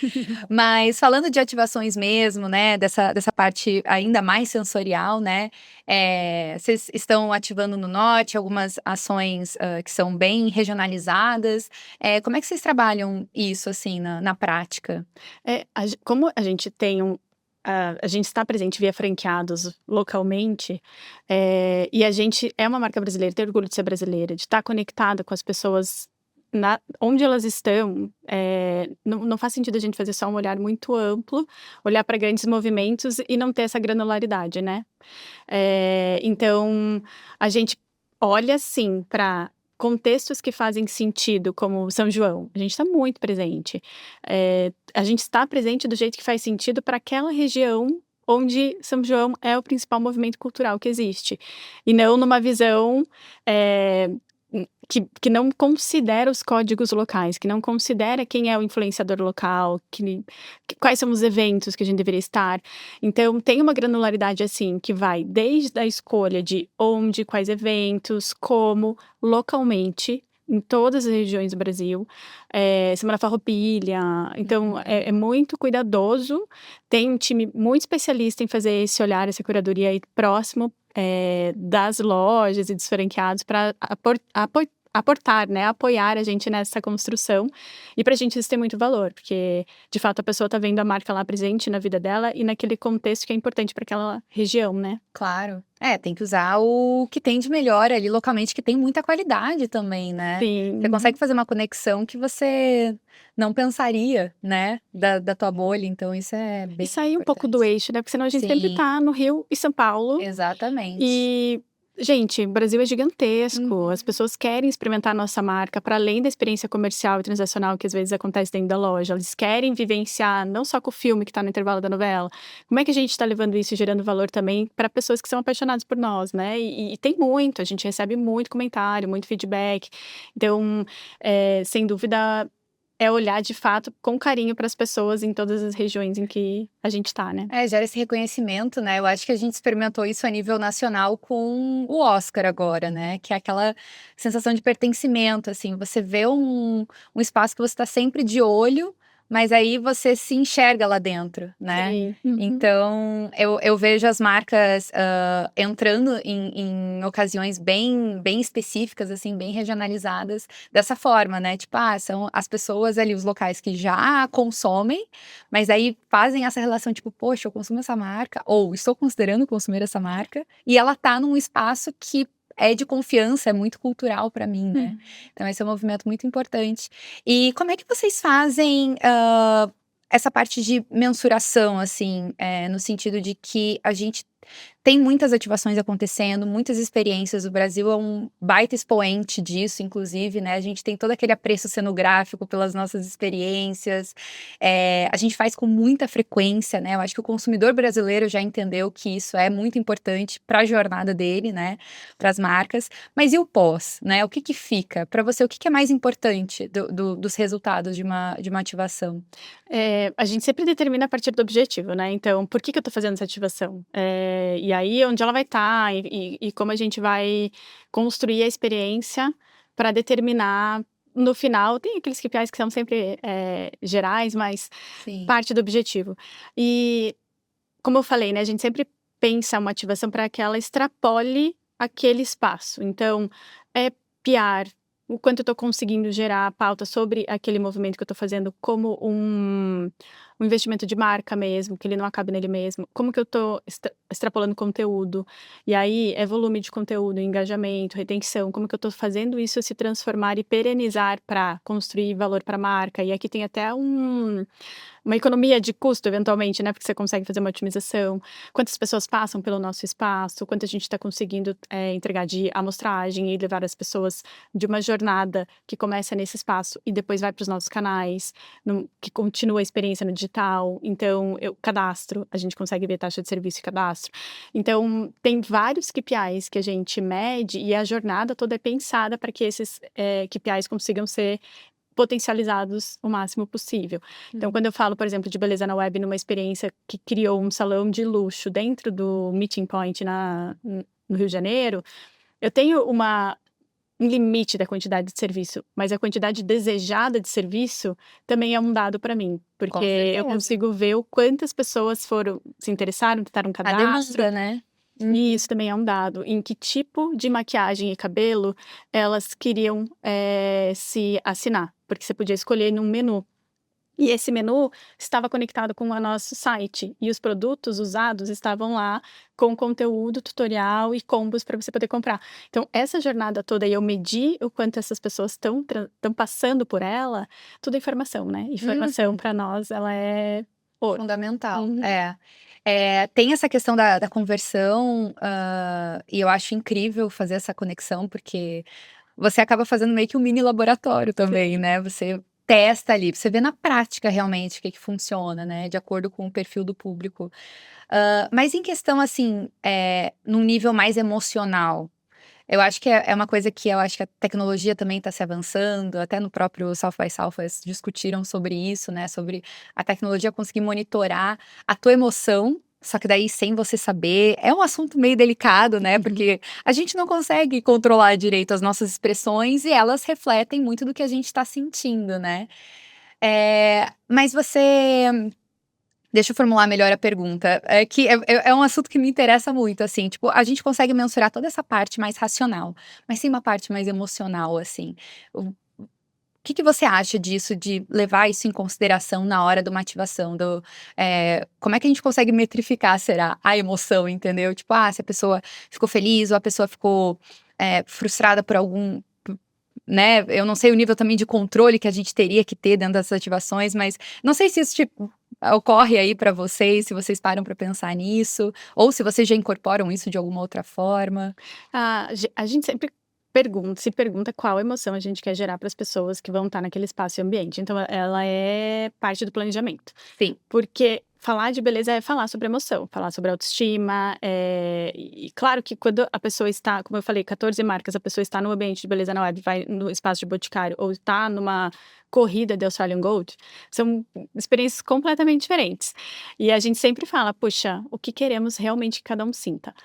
Mas falando de ativações mesmo, né, dessa parte ainda mais sensorial, né, vocês estão ativando no norte algumas ações que são bem regionalizadas. Como é que vocês trabalham isso, assim, na prática? Como a gente tem a gente está presente via franqueados localmente, e a gente é uma marca brasileira, tem orgulho de ser brasileira, de estar conectada com as pessoas onde elas estão, não faz sentido a gente fazer só um olhar muito amplo, olhar para grandes movimentos e não ter essa granularidade, né? Então, a gente olha sim para contextos que fazem sentido, como São João. A gente está muito presente. A gente está presente do jeito que faz sentido para aquela região onde São João é o principal movimento cultural que existe. E não numa visão que não considera os códigos locais, que não considera quem é o influenciador local, quais são os eventos que a gente deveria estar. Então, tem uma granularidade assim, que vai desde a escolha de onde, quais eventos, como, localmente, em todas as regiões do Brasil. Semana Farroupilha. Então, é muito cuidadoso. Tem um time muito especialista em fazer esse olhar, essa curadoria aí próximo das lojas e dos franqueados para aportar, né, apoiar a gente nessa construção. E pra gente isso tem muito valor, porque de fato a pessoa tá vendo a marca lá presente na vida dela e naquele contexto que é importante para aquela região, né? Claro. Tem que usar o que tem de melhor ali localmente, que tem muita qualidade também, né? Você Sim. consegue fazer uma conexão que você não pensaria, né, da tua bolha, então isso é E bem sair um pouco do importante. eixo, né? Porque senão a gente sempre Sim, tá no Rio e São Paulo. exatamente. E, gente, o Brasil é gigantesco. As Uhum. pessoas querem experimentar a nossa marca para além da experiência comercial e transacional que às vezes acontece dentro da loja. Eles querem vivenciar não só com o filme que está no intervalo da novela. Como é que a gente está levando isso e gerando valor também para pessoas que são apaixonadas por nós, né? E tem muito, a gente recebe muito comentário, muito feedback. Então, sem dúvida, é olhar de fato com carinho para as pessoas em todas as regiões em que a gente está, né? Gera esse reconhecimento, né? Eu acho que a gente experimentou isso a nível nacional com o Oscar agora, né? Que é aquela sensação de pertencimento, assim. Você vê um espaço que você está sempre de olho, mas aí você se enxerga lá dentro, né? Sim. Uhum. Então, eu vejo as marcas entrando em ocasiões bem específicas, assim, bem regionalizadas, dessa forma, né? Tipo, são as pessoas ali, os locais que já consomem, mas aí fazem essa relação, tipo, poxa, eu consumo essa marca, ou estou considerando consumir essa marca, e ela tá num espaço que é de confiança, é muito cultural para mim, né? Uhum. Então esse é um movimento muito importante. E como é que vocês fazem essa parte de mensuração, assim, no sentido de que a gente tem muitas ativações acontecendo, muitas experiências, o Brasil é um baita expoente disso, inclusive, né, a gente tem todo aquele apreço cenográfico pelas nossas experiências, a gente faz com muita frequência, né, eu acho que o consumidor brasileiro já entendeu que isso é muito importante para a jornada dele, né, para as marcas, mas e o pós, né, o que que fica? Para você, o que que é mais importante dos resultados de uma ativação? A gente sempre determina a partir do objetivo, né, então, por que que eu tô fazendo essa ativação? E aí onde ela vai estar e como a gente vai construir a experiência para determinar no final tem aqueles KPIs que são sempre, gerais, mas Sim. parte do objetivo. E, como eu falei, né, a gente sempre pensa uma ativação para que ela extrapole aquele espaço. Então, é PR, o quanto eu estou conseguindo gerar pauta sobre aquele movimento que eu estou fazendo como um investimento de marca mesmo, que ele não acabe nele mesmo. Como que eu estou extrapolando conteúdo. E aí, é volume de conteúdo, engajamento, retenção. Como que eu estou fazendo isso se transformar e perenizar para construir valor para a marca. E aqui tem até uma economia de custo, eventualmente, né, porque você consegue fazer uma otimização. Quantas pessoas passam pelo nosso espaço, quanto a gente está conseguindo, entregar de amostragem e levar as pessoas de uma jornada que começa nesse espaço e depois vai para os nossos canais, que continua a experiência no digital. Então, cadastro, a gente consegue ver taxa de serviço e cadastro. Então, tem vários KPIs que a gente mede e a jornada toda é pensada para que esses KPIs consigam ser potencializados o máximo possível. Então, Hum. quando eu falo, por exemplo, de beleza na web, numa experiência que criou um salão de luxo dentro do Meeting Point no Rio de Janeiro, eu tenho um limite da quantidade de serviço, mas a quantidade desejada de serviço também é um dado para mim, porque Com eu certeza. consigo ver o quantas pessoas se interessaram, tentaram um A cadastro, demanda, né. e Uhum. isso também é um dado. Em que tipo de maquiagem e cabelo elas queriam, se assinar, porque você podia escolher num menu. E esse menu estava conectado com o nosso site, e os produtos usados estavam lá com conteúdo, tutorial e combos para você poder comprar. Então essa jornada toda e eu medir o quanto essas pessoas estão passando por ela, tudo é informação, né. Informação Uhum. para nós ela é ouro. Fundamental. Uhum. É. Tem essa questão da conversão, e eu acho incrível fazer essa conexão, porque você acaba fazendo meio que um mini laboratório também, né, você testa ali, você vê na prática realmente o que que funciona, né, de acordo com o perfil do público. Mas em questão, assim, num nível mais emocional, eu acho que é uma coisa que eu acho que a tecnologia também está se avançando, até no próprio South by Southwest discutiram sobre isso, né, sobre a tecnologia conseguir monitorar a tua emoção, só que daí sem você saber. É um assunto meio delicado, né, porque a gente não consegue controlar direito as nossas expressões e elas refletem muito do que a gente está sentindo, né. Mas você deixa eu formular melhor a pergunta, é que é um assunto que me interessa muito, assim, tipo, a gente consegue mensurar toda essa parte mais racional, mas tem uma parte mais emocional, assim. O que que você acha disso, de levar isso em consideração na hora de uma ativação como é que a gente consegue metrificar, será, a emoção, entendeu? Tipo, se a pessoa ficou feliz ou a pessoa ficou, frustrada por algum né, eu não sei o nível também de controle que a gente teria que ter dentro dessas ativações, mas não sei se isso, tipo, ocorre aí pra vocês, se vocês param pra pensar nisso, ou se vocês já incorporam isso de alguma outra forma. A gente sempre se pergunta qual emoção a gente quer gerar para as pessoas que vão estar naquele espaço e ambiente, então ela é parte do planejamento. Sim. Porque falar de beleza é falar sobre emoção, falar sobre autoestima, e claro que quando a pessoa está, como eu falei, 14 marcas, a pessoa está no ambiente de beleza na web, vai no espaço de Boticário ou está numa corrida de Australian Gold, são experiências completamente diferentes. E a gente sempre fala: "Puxa, o que queremos realmente que cada um sinta?".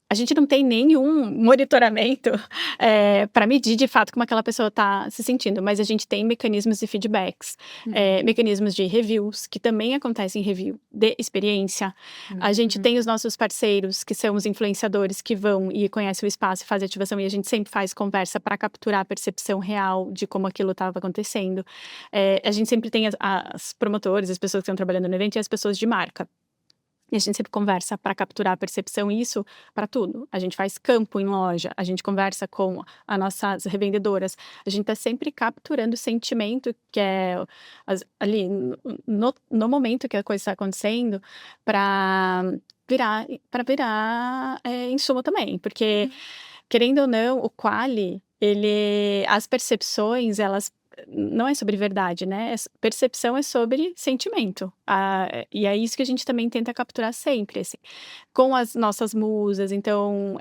A gente não tem nenhum monitoramento, pra medir de fato como aquela pessoa está se sentindo, mas a gente tem mecanismos de feedbacks, Uhum, mecanismos de reviews, que também acontecem em review de experiência. A gente uhum. tem os nossos parceiros, que são os influenciadores que vão e conhecem o espaço e fazem ativação, e a gente sempre faz conversa para capturar a percepção real de como aquilo estava acontecendo. A gente sempre tem as promotores, as pessoas que estão trabalhando no evento e as pessoas de marca. E a gente sempre conversa para capturar a percepção, e isso para tudo. A gente faz campo em loja, a gente conversa com as nossas revendedoras, a gente está sempre capturando o sentimento que é ali no momento que a coisa está acontecendo para virar insumo também, porque querendo ou não, o quali, as percepções, elas não é sobre verdade, né? Percepção é sobre sentimento. E é isso que a gente também tenta capturar sempre, assim, com as nossas musas. Então,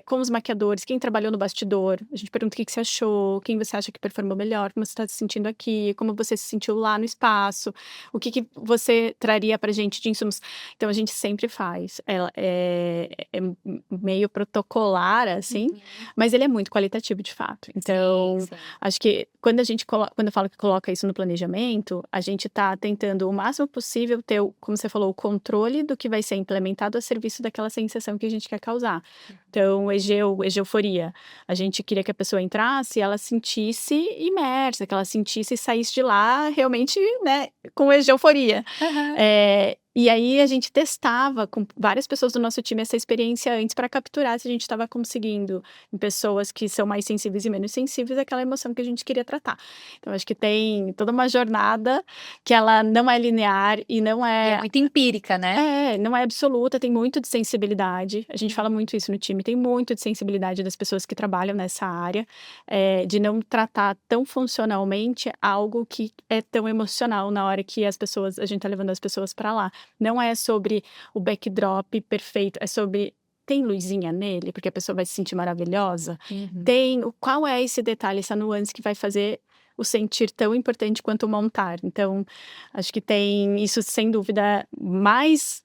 com os maquiadores, quem trabalhou no bastidor, a gente pergunta o que você achou, quem você acha que performou melhor, como você está se sentindo aqui, como você se sentiu lá no espaço, o que você traria pra gente de insumos. Então, a gente sempre faz. É meio protocolar, assim, mas ele é muito qualitativo, de fato. Então, Sim. acho que quando eu falo que coloca isso no planejamento, a gente está tentando o máximo possível ter, como você falou, o controle do que vai ser implementado a serviço daquela sensação que a gente quer causar. Então, egeuforia. A gente queria que a pessoa entrasse e ela sentisse imersa, que ela sentisse e saísse de lá realmente, né, com egeuforia. E aí a gente testava com várias pessoas do nosso time essa experiência antes para capturar se a gente estava conseguindo, em pessoas que são mais sensíveis e menos sensíveis, aquela emoção que a gente queria tratar. Então, acho que tem toda uma jornada que ela não é linear e não E é muito empírica, né? não é absoluta, tem muito de sensibilidade. A gente fala muito isso no time, tem muito de sensibilidade das pessoas que trabalham nessa área, de não tratar tão funcionalmente algo que é tão emocional na hora que a gente tá levando as pessoas para lá. Não é sobre o backdrop perfeito, é sobre tem luzinha nele, porque a pessoa vai se sentir maravilhosa. Qual é esse detalhe, essa nuance que vai fazer o sentir tão importante quanto o montar. Então, acho que tem isso, sem dúvida, mais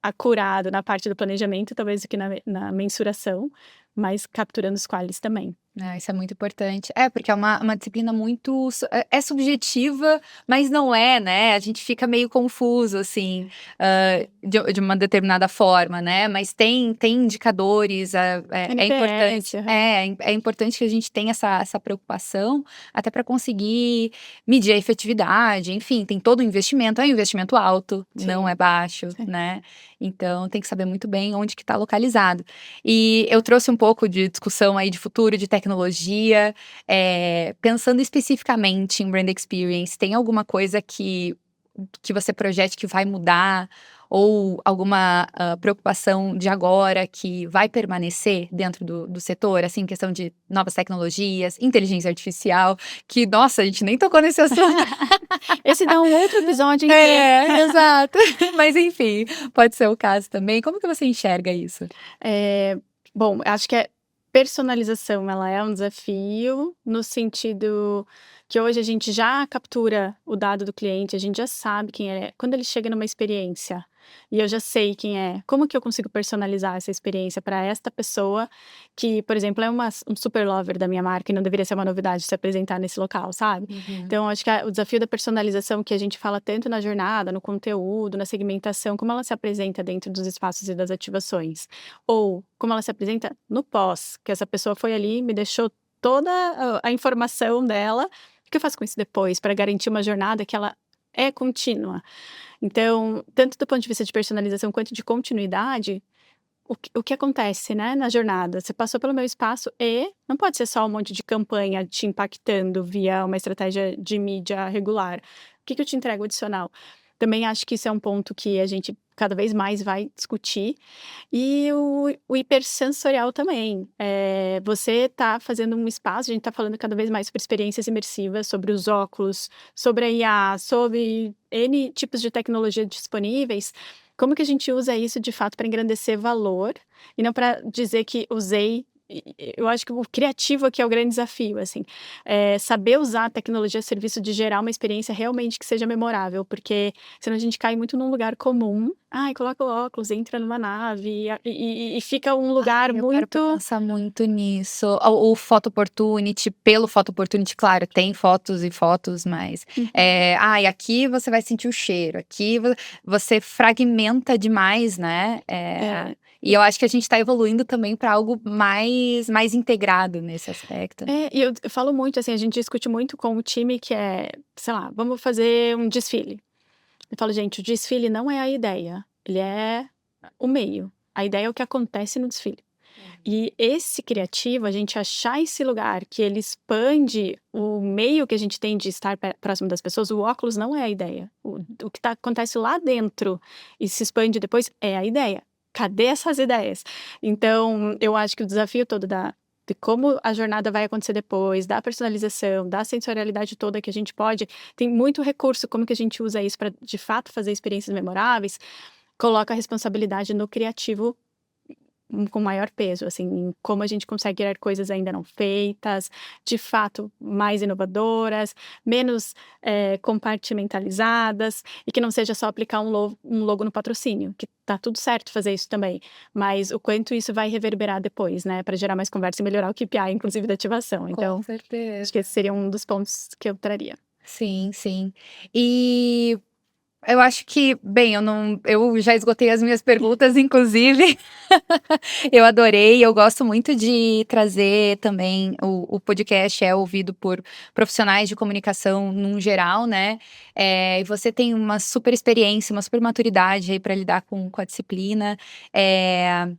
acurado na parte do planejamento, talvez, do que na mensuração, mas capturando os qualis também. Isso é muito importante. Porque é uma disciplina muito é subjetiva, mas não é, né? A gente fica meio confuso, assim, de uma determinada forma, né? Mas tem indicadores, é importante. NPS, É importante que a gente tenha essa preocupação, até para conseguir medir a efetividade. Enfim, tem todo o investimento, é um investimento alto, não é baixo, né? Então tem que saber muito bem onde que está localizado. E eu trouxe um pouco de discussão aí de futuro, de tecnologia, pensando especificamente em brand experience, tem alguma coisa que você projete que vai mudar? Ou alguma preocupação de agora que vai permanecer dentro do setor, assim, questão de novas tecnologias, inteligência artificial, que, nossa, a gente nem tocou nesse assunto. Esse dá um outro episódio inteiro. Exato. Mas enfim, pode ser o caso também. Como que você enxerga isso? Bom, acho que personalização, ela é um desafio no sentido que hoje a gente já captura o dado do cliente, a gente já sabe quem é. Quando ele chega numa experiência e eu já sei quem é, como que eu consigo personalizar essa experiência para esta pessoa que, por exemplo, é um super lover da minha marca e não deveria ser uma novidade se apresentar nesse local, sabe? Então, acho que o desafio da personalização que a gente fala tanto na jornada, no conteúdo, na segmentação, como ela se apresenta dentro dos espaços e das ativações, ou como ela se apresenta no pós, que essa pessoa foi ali, me deixou toda a informação dela, o que eu faço com isso depois para garantir uma jornada que ela é contínua. Então, tanto do ponto de vista de personalização quanto de continuidade, o que acontece, né, na jornada? Você passou pelo meu espaço e não pode ser só um monte de campanha te impactando via uma estratégia de mídia regular. O que eu te entrego adicional? Também acho que isso é um ponto que a gente cada vez mais vai discutir. E o hipersensorial também. Você está fazendo um espaço, a gente está falando cada vez mais sobre experiências imersivas, sobre os óculos, sobre a IA, sobre N tipos de tecnologia disponíveis. Como que a gente usa isso de fato para engrandecer valor e não para dizer que usei. Eu acho que o criativo aqui é o grande desafio, assim, saber usar a tecnologia a serviço de gerar uma experiência realmente que seja memorável, porque senão a gente cai muito num lugar comum. Coloca o óculos, entra numa nave e fica um lugar Eu muito... quero pensar muito nisso. O Photo Opportunity, pelo Photo Opportunity, claro, tem fotos e fotos, mas... aqui você vai sentir o cheiro, aqui você fragmenta demais, né? E eu acho que a gente está evoluindo também para algo mais integrado nesse aspecto. E eu falo muito, assim, a gente discute muito com o time que sei lá, vamos fazer um desfile. Eu falo: "Gente, o desfile não é a ideia, ele é o meio. A ideia é o que acontece no desfile". E esse criativo, a gente achar esse lugar que ele expande o meio que a gente tem de estar próximo das pessoas, o óculos não é a ideia. O que acontece lá dentro e se expande depois é a ideia. Cadê essas ideias? Então, eu acho que o desafio todo de como a jornada vai acontecer depois, da personalização, da sensorialidade toda que a gente pode, tem muito recurso, como que a gente usa isso para de fato fazer experiências memoráveis, coloca a responsabilidade no criativo com maior peso, assim, em como a gente consegue criar coisas ainda não feitas, de fato mais inovadoras, menos, compartimentalizadas, e que não seja só aplicar um logo no patrocínio, que tá tudo certo fazer isso também, mas o quanto isso vai reverberar depois, né, para gerar mais conversa e melhorar o KPI, inclusive da ativação. Com Então, acho certeza. que esse seria um dos pontos que eu traria. Sim, sim. E eu acho que, bem, eu já esgotei as minhas perguntas, inclusive. Eu adorei, eu gosto muito de trazer também o podcast é ouvido por profissionais de comunicação num geral, né? E você tem uma super experiência, uma super maturidade aí para lidar com a disciplina. Eh,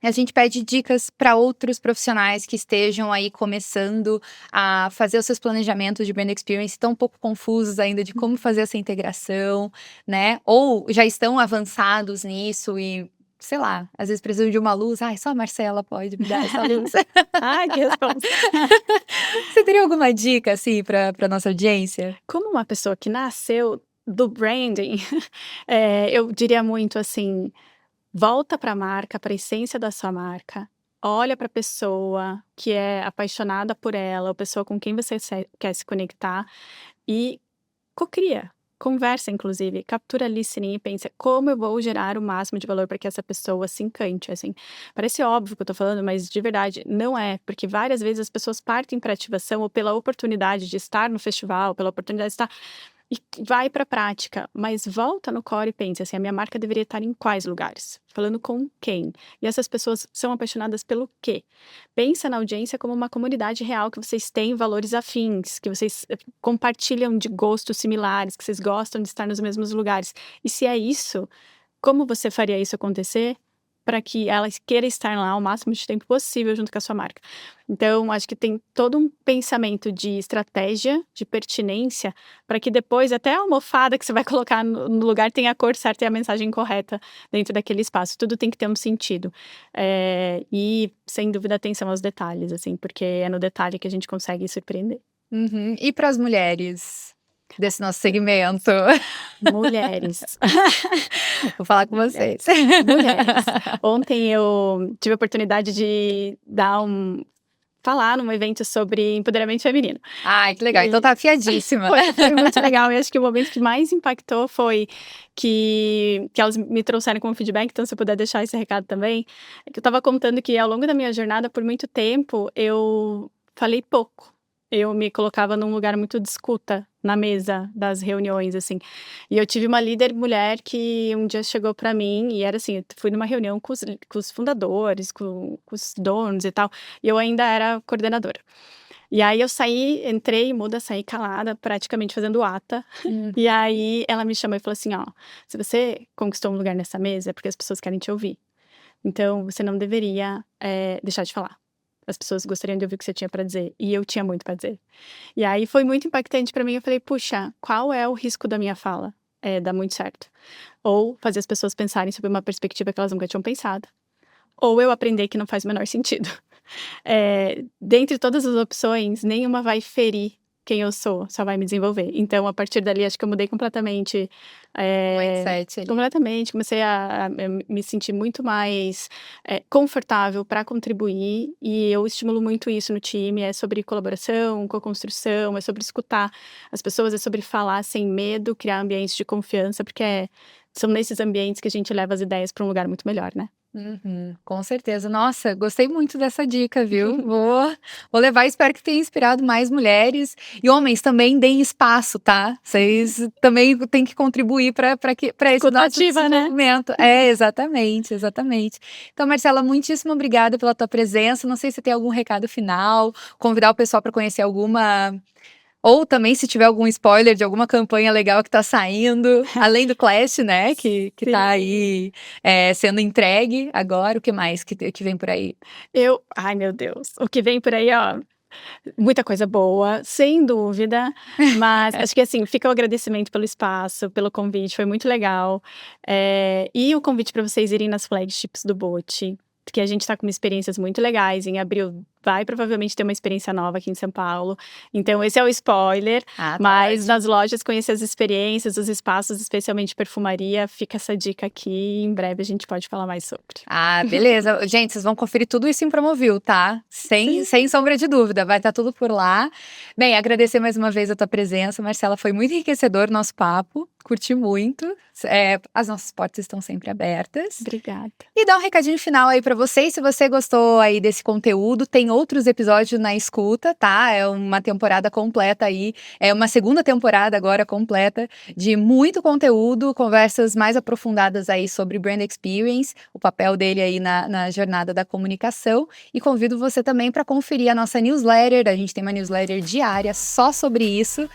a gente pede dicas para outros profissionais que estejam aí começando a fazer os seus planejamentos de brand experience, estão um pouco confusos ainda de como fazer essa integração, né? Ou já estão avançados nisso e, sei lá, às vezes precisam de uma luz. Ai, só a Marcela pode me dar essa luz. Ai, que resposta. Você teria alguma dica, assim, para nossa audiência? Como uma pessoa que nasceu do branding, eu diria muito assim: volta para a marca, para a essência da sua marca, olha para a pessoa que é apaixonada por ela, a pessoa com quem você quer se conectar e cocria. Conversa, inclusive, captura listening e pensa como eu vou gerar o máximo de valor para que essa pessoa se encante, assim. Parece óbvio que eu tô falando, mas de verdade não é, porque várias vezes as pessoas partem para ativação ou pela oportunidade de estar no festival, pela oportunidade de estar e vai para a prática, mas volta no core e pensa assim: a minha marca deveria estar em quais lugares? Falando com quem? E essas pessoas são apaixonadas pelo quê? Pensa na audiência como uma comunidade real que vocês têm valores afins, que vocês compartilham de gostos similares, que vocês gostam de estar nos mesmos lugares. E se é isso, como você faria isso acontecer para que ela queira estar lá o máximo de tempo possível junto com a sua marca? Então, acho que tem todo um pensamento de estratégia, de pertinência, para que depois até a almofada que você vai colocar no lugar tenha a cor certa e a mensagem correta dentro daquele espaço. Tudo tem que ter um sentido. E, sem dúvida, atenção aos detalhes, assim, porque é no detalhe que a gente consegue surpreender. Uhum. E para as mulheres desse nosso segmento? Mulheres. Vou falar com Mulheres. vocês. Mulheres. Ontem eu tive a oportunidade de falar num evento sobre empoderamento feminino. Ai, que legal. Então tá afiadíssima. Foi muito legal. E acho que o momento que mais impactou foi que elas me trouxeram como feedback, então se eu puder deixar esse recado também, é que eu estava contando que ao longo da minha jornada, por muito tempo, eu falei pouco. Eu me colocava num lugar muito de escuta na mesa das reuniões, assim. E eu tive uma líder mulher que um dia chegou para mim e era assim, eu fui numa reunião com os fundadores, com os donos e tal, e eu ainda era coordenadora. E aí eu saí, entrei muda, saí calada, praticamente fazendo ata. Hum. E aí ela me chamou e falou assim: "Ó, se você conquistou um lugar nessa mesa é porque as pessoas querem te ouvir. Então você não deveria, deixar de falar. As pessoas gostariam de ouvir o que você tinha para dizer", e eu tinha muito para dizer. E aí foi muito impactante para mim, eu falei: "Puxa, qual é o risco da minha fala? É dar muito certo, ou fazer as pessoas pensarem sobre uma perspectiva que elas nunca tinham pensado, ou eu aprender que não faz o menor sentido". Dentre todas as opções, nenhuma vai ferir quem eu sou, só vai me desenvolver. Então, a partir dali, acho que eu mudei completamente, O eh, mindset ali. completamente. Comecei a me sentir muito mais, confortável para contribuir, e eu estimulo muito isso no time. É sobre colaboração, co-construção, é sobre escutar as pessoas, é sobre falar sem medo, criar ambientes de confiança, porque são nesses ambientes que a gente leva as ideias para um lugar muito melhor, né? Uhum, com certeza. Nossa, gostei muito dessa dica, viu? Vou levar, espero que tenha inspirado mais mulheres e homens também deem espaço, tá? Vocês também têm que contribuir para esse nosso Escutativa, né? desenvolvimento. É, exatamente, exatamente. Então, Marcela, muitíssimo obrigada pela tua presença. Não sei se tem algum recado final, convidar o pessoal para conhecer Ou também se tiver algum spoiler de alguma campanha legal que tá saindo, além do Clash, né, que tá aí sendo entregue agora, o que mais que vem por aí? Ai meu Deus, o que vem por aí, ó, muita coisa boa, sem dúvida, mas acho que assim, fica o agradecimento pelo espaço, pelo convite, foi muito legal. E o convite para vocês irem nas flagships do Bote, que a gente tá com experiências muito legais, em abril vai provavelmente ter uma experiência nova aqui em São Paulo, então esse é o spoiler, Ah, tá mas ótimo. nas lojas conhecer as experiências, os espaços, especialmente perfumaria, fica essa dica aqui, em breve a gente pode falar mais sobre. Ah, beleza. Gente, vocês vão conferir tudo isso em Promovil, tá? Sim. Sem sombra de dúvida, vai estar tudo por lá. Bem, agradecer mais uma vez a tua presença, Marcela, foi muito enriquecedor o nosso papo, curti muito. As nossas portas estão sempre abertas. Obrigada. E dar um recadinho final aí pra vocês, se você gostou aí desse conteúdo, tem outros episódios na escuta, tá? É uma temporada completa aí, é uma segunda temporada agora completa de muito conteúdo, conversas mais aprofundadas aí sobre Brand Experience, o papel dele aí na jornada da comunicação, e convido você também para conferir a nossa newsletter, a gente tem uma newsletter diária só sobre isso,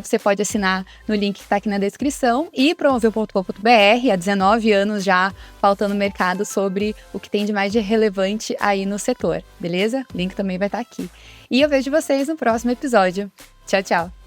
você pode assinar no link que tá aqui na descrição, e promoveu.com.br, há 19 anos já pautando o mercado sobre o que tem de mais de relevante aí no setor, beleza? O link também vai estar aqui. E eu vejo vocês no próximo episódio. Tchau, tchau!